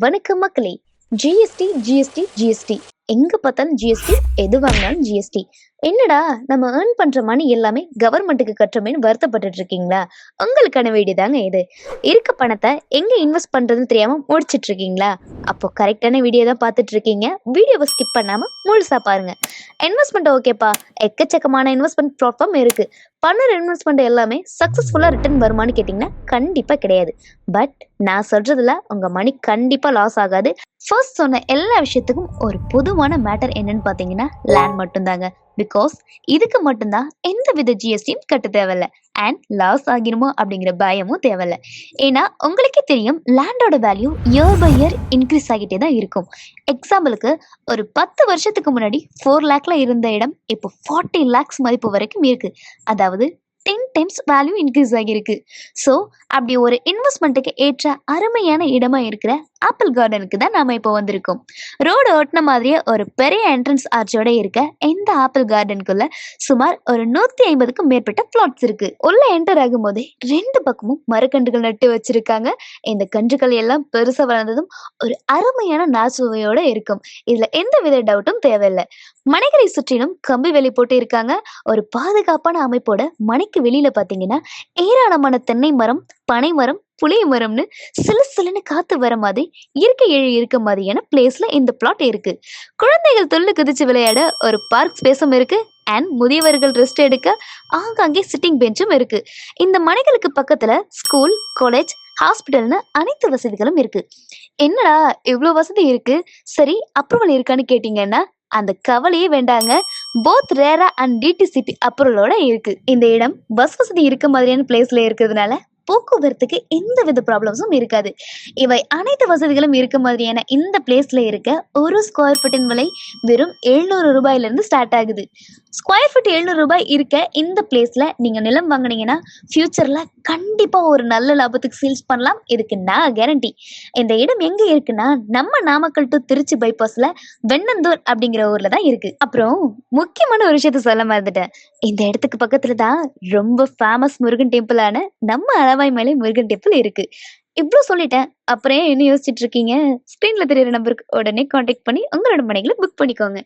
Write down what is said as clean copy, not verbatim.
வணக்கம் மக்களே. GST GST GST எங்க பார்த்தாலும் ஜிஎஸ்டி, எது வாங்கினாலும் ஜிஎஸ்டி. என்னடா நம்ம ஏர்ன் பண்ற மணி எல்லாமே கவர்மெண்ட்டுக்கு கட்டுறமேன்னு வருத்தப்பட்டுட்டு இருக்கீங்களா? உங்களுக்கான வீடியோ தாங்க இது. இருக்க பணத்தை எங்க இன்வெஸ்ட் பண்றதுன்னு தெரியாம முடிச்சிட்டு இருக்கீங்களா? அப்போ கரெக்டான வீடியோ தான் பார்த்துட்டு இருக்கீங்க. வீடியோவை ஸ்கிப் பண்ணாம முழுசா பாருங்க. இன்வெஸ்ட்மெண்ட் ஓகேப்பா, எக்கச்சக்கமான இன்வெஸ்ட்மெண்ட் பிளாட்ஃபார்ம் இருக்கு. பண்ணுற இன்வெஸ்ட்மெண்ட் எல்லாமே சக்ஸஸ்ஃபுல்லாக ரிட்டர்ன் வருமானு கேட்டிங்கன்னா கண்டிப்பாக கிடையாது. பட் நான் சொல்கிறதுல உங்கள் மணி கண்டிப்பாக லாஸ் ஆகாது. ஃபர்ஸ்ட் சொன்ன எல்லா விஷயத்துக்கும் ஒரு பொதுவான மேட்டர் என்னன்னு பார்த்தீங்கன்னா லேண்ட் மட்டும்தாங்க. பிகாஸ் இதுக்கு மட்டும்தான் எந்த வித ஜிஎஸ்டியும் கட்ட தேவையில்ல. அண்ட் லாஸ் ஆகிருமோ அப்படிங்கிற பயமும் தேவையில்ல. ஏன்னா உங்களுக்கே தெரியும், லேண்டோட value year by year increase ஆகிட்டே தான் இருக்கும். எக்ஸாம்பிளுக்கு ஒரு 10 வருஷத்துக்கு முன்னாடி 4 லேக்ல இருந்த இடம் இப்போ 40 லேக்ஸ் மதிப்பு வரைக்கும் இருக்கு. அதாவது 10 டைம்ஸ் வேல்யூ இன்க்ரீஸ் ஆகியிருக்கு. ஸோ அப்படி ஒரு இன்வெஸ்ட்மெண்ட்டுக்கு ஏற்ற அருமையான இடமா இருக்கிற ஆப்பிள் கார்டனுக்கு தான் நாம இப்போ வந்திருக்கோம். ரோடு ஓட்டின மாதிரியே ஒரு பெரிய என்ட்ரன்ஸ் ஆர்ச்சோட இருக்க இந்த ஆப்பிள் கார்டனுக்குள்ள சுமார் ஒரு 150க்கும் மேற்பட்ட பிளாட்ஸ் இருக்கு. உள்ள என்டர் ஆகும் போதே 2 பக்கமும் மரக்கன்றுகள் நட்டு வச்சிருக்காங்க. இந்த கன்றுகள் எல்லாம் பெருசா வளர்ந்ததும் ஒரு அருமையான நாச்சுவையோட இருக்கும். இதுல எந்த வித டவுட்டும் தேவையில்லை. மனைகளை சுற்றிலும் கம்பி வேலி போட்டு இருக்காங்க. ஒரு பாதுகாப்பான அமைப்போட மனைக்கு வெளியில பாத்தீங்கன்னா ஏராளமான தென்னை மரம், பனை மரம், புளிய மரம்னு சிலு சிலுன்னு காத்து வர மாதிரி இயற்கை எழி இருக்க மாதிரியான பிளேஸ்ல இந்த பிளாட் இருக்கு. குழந்தைகள் துள்ளு குதிச்சு விளையாட ஒரு பார்க் ஸ்பேஸும் இருக்கு. அண்ட் முதியவர்கள் ரெஸ்ட் எடுக்க ஆங்காங்கே சிட்டிங் பெஞ்சும் இருக்கு. இந்த மனைகளுக்கு பக்கத்துல ஸ்கூல், காலேஜ், ஹாஸ்பிட்டல்னு அனைத்து வசதிகளும் இருக்கு. என்னடா இவ்வளோ வசதி இருக்கு, சரி அப்ரூவல் இருக்கான்னு கேட்டீங்கன்னா அந்த கவலையே வேண்டாங்க. போத் ரேரா அண்ட் டிடிசிபி அப்ரூவலோட இருக்கு. இந்த இடம் பஸ் வசதி இருக்க மாதிரியான பிளேஸ்ல இருக்கிறதுனால போக்குவரத்துக்கு எந்த வித ப்ராப்ளம்ஸும் இருக்காது. இவை அனைத்து வசதிகளும் இருக்க மாதிரியான இந்த பிளேஸ்ல இருக்க ஒரு ஸ்கொயர் ஃபீட்டின் விலை வெறும் 700 ரூபாயிலிருந்து ஸ்டார்ட் ஆகுது. ஸ்கொயர் ஃபீட் 700 ரூபாய் இருக்க இந்த பிளேஸ்ல நீங்க நிலம் வாங்கினீங்கன்னா ஃபியூச்சர்ல கண்டிப்பா ஒரு நல்ல லாபத்துக்கு சேல்ஸ் பண்ணலாம். இதுக்கு நான் கேரண்டி. இந்த இடம் எங்க இருக்குன்னா நம்ம நாமக்கல் டு திருச்சி பைபாஸ்ல வெண்ணந்தூர் அப்படிங்கிற ஊர்ல தான் இருக்கு. அப்புறம் முக்கியமான ஒரு விஷயத்த சொல்ல மறந்துட்டேன். இந்த இடத்துக்கு பக்கத்துல தான் ரொம்ப ஃபேமஸ் முருகன் டெம்பிளான நம்ம அளவாய் மலை முருகன் டெம்பிள் இருக்கு. இவ்வளோ சொல்லிட்டேன், அப்புறம் ஏன் என்ன யோசிச்சுட்டு இருக்கீங்க? ஸ்க்ரீன்ல தெரியுற நம்பருக்கு உடனே கான்டாக்ட் பண்ணி உங்களோட மனைகளை புக் பண்ணிக்கோங்க.